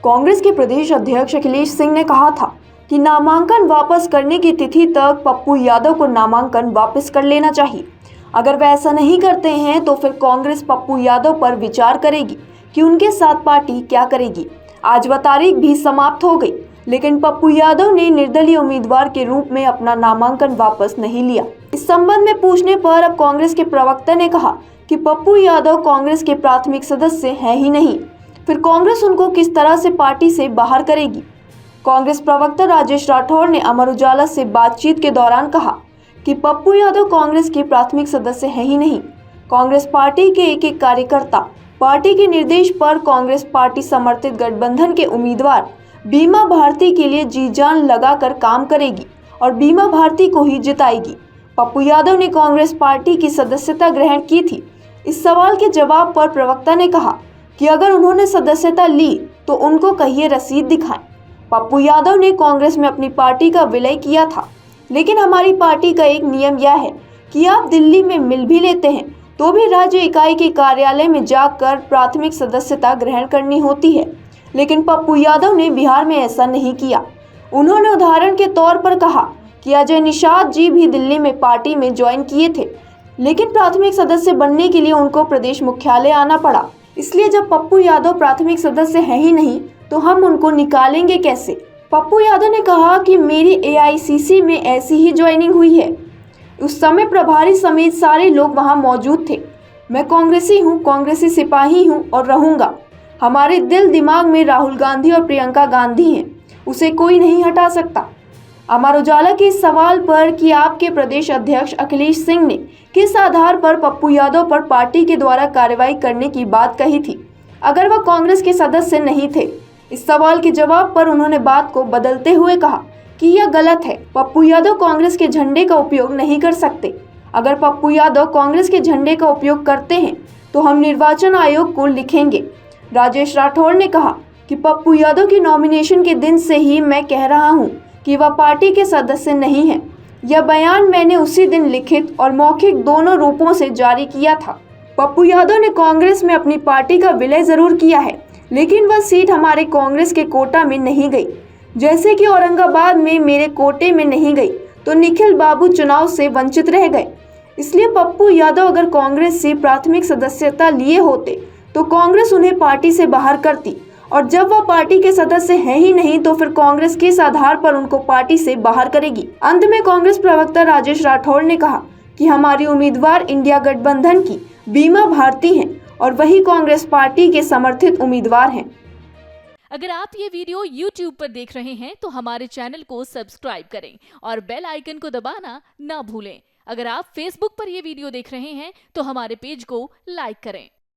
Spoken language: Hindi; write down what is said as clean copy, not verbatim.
कांग्रेस के प्रदेश अध्यक्ष अखिलेश सिंह ने कहा था कि नामांकन वापस करने की तिथि तक पप्पू यादव को नामांकन वापस कर लेना चाहिए। अगर वे ऐसा नहीं करते हैं तो फिर कांग्रेस पप्पू यादव पर विचार करेगी कि उनके साथ पार्टी क्या करेगी। आज वह तारीख भी समाप्त हो गई, लेकिन पप्पू यादव ने निर्दलीय उम्मीदवार के रूप में अपना नामांकन वापस नहीं लिया। इस संबंध में पूछने पर अब कांग्रेस के प्रवक्ता ने कहा कि पप्पू यादव कांग्रेस के प्राथमिक सदस्य हैं ही नहीं, फिर कांग्रेस उनको किस तरह से पार्टी से बाहर करेगी। कांग्रेस प्रवक्ता राजेश राठौर ने अमर उजाला से बातचीत के दौरान कहा कि पप्पू यादव कांग्रेस के प्राथमिक सदस्य हैं ही नहीं। कांग्रेस पार्टी के एक कार्यकर्ता पार्टी के निर्देश पर कांग्रेस पार्टी समर्थित गठबंधन के उम्मीदवार बीमा भारती के लिए जी जान लगाकर काम करेगी और बीमा भारती को ही जिताएगी। पप्पू यादव ने कांग्रेस पार्टी की सदस्यता ग्रहण की थी। इस सवाल के जवाब पर प्रवक्ता ने कहा कि अगर उन्होंने सदस्यता ली तो उनको कहिए रसीद दिखाएं। पप्पू यादव ने कांग्रेस में अपनी पार्टी का विलय किया था, लेकिन हमारी पार्टी का एक नियम यह है कि आप दिल्ली में मिल भी लेते हैं तो भी राज्य इकाई के कार्यालय में जाकर प्राथमिक सदस्यता ग्रहण करनी होती है, लेकिन पप्पू यादव ने बिहार में ऐसा नहीं किया। उन्होंने उदाहरण के तौर पर कहा कि अजय निषाद जी भी दिल्ली में पार्टी में ज्वाइन किए थे, लेकिन प्राथमिक सदस्य बनने के लिए उनको प्रदेश मुख्यालय आना पड़ा। इसलिए जब पप्पू यादव प्राथमिक सदस्य हैं ही नहीं तो हम उनको निकालेंगे कैसे। पप्पू यादव ने कहा कि मेरी एआईसीसी में ऐसी ही ज्वाइनिंग हुई है। उस समय प्रभारी समेत सारे लोग वहां मौजूद थे। मैं कांग्रेसी हूं, कांग्रेसी सिपाही हूं और रहूंगा। हमारे दिल दिमाग में राहुल गांधी और प्रियंका गांधी हैं, उसे कोई नहीं हटा सकता। अमर उजाला के इस सवाल पर कि आपके प्रदेश अध्यक्ष अखिलेश सिंह ने किस आधार पर पप्पू यादव पर पार्टी के द्वारा कार्रवाई करने की बात कही थी अगर वह कांग्रेस के सदस्य नहीं थे, इस सवाल के जवाब पर उन्होंने बात को बदलते हुए कहा कि यह गलत है। पप्पू यादव कांग्रेस के झंडे का उपयोग नहीं कर सकते। अगर पप्पू यादव कांग्रेस के झंडे का उपयोग करते हैं तो हम निर्वाचन आयोग को लिखेंगे। राजेश राठौर ने कहा कि पप्पू यादव की नॉमिनेशन के दिन से ही मैं कह रहा हूं कि वह पार्टी के सदस्य नहीं हैं। यह बयान मैंने उसी दिन लिखित और मौखिक दोनों रूपों से जारी किया था। पप्पू यादव ने कांग्रेस में अपनी पार्टी का विलय जरूर किया है, लेकिन वह सीट हमारे कांग्रेस के कोटा में नहीं गई। जैसे कि औरंगाबाद में मेरे कोटे में नहीं गई तो निखिल बाबू चुनाव से वंचित रह गए। इसलिए पप्पू यादव अगर कांग्रेस से प्राथमिक सदस्यता लिए होते तो कांग्रेस उन्हें पार्टी से बाहर करती, और जब वह पार्टी के सदस्य हैं ही नहीं तो फिर कांग्रेस किस आधार पर उनको पार्टी से बाहर करेगी। अंत में कांग्रेस प्रवक्ता राजेश राठौर ने कहा कि हमारी उम्मीदवार इंडिया गठबंधन की बीमा भारती हैं और वही कांग्रेस पार्टी के समर्थित उम्मीदवार हैं। अगर आप ये वीडियो YouTube पर देख रहे हैं तो हमारे चैनल को सब्सक्राइब करें और बेल आइकन को दबाना ना भूलें। अगर आप Facebook पर ये वीडियो देख रहे हैं तो हमारे पेज को लाइक करें।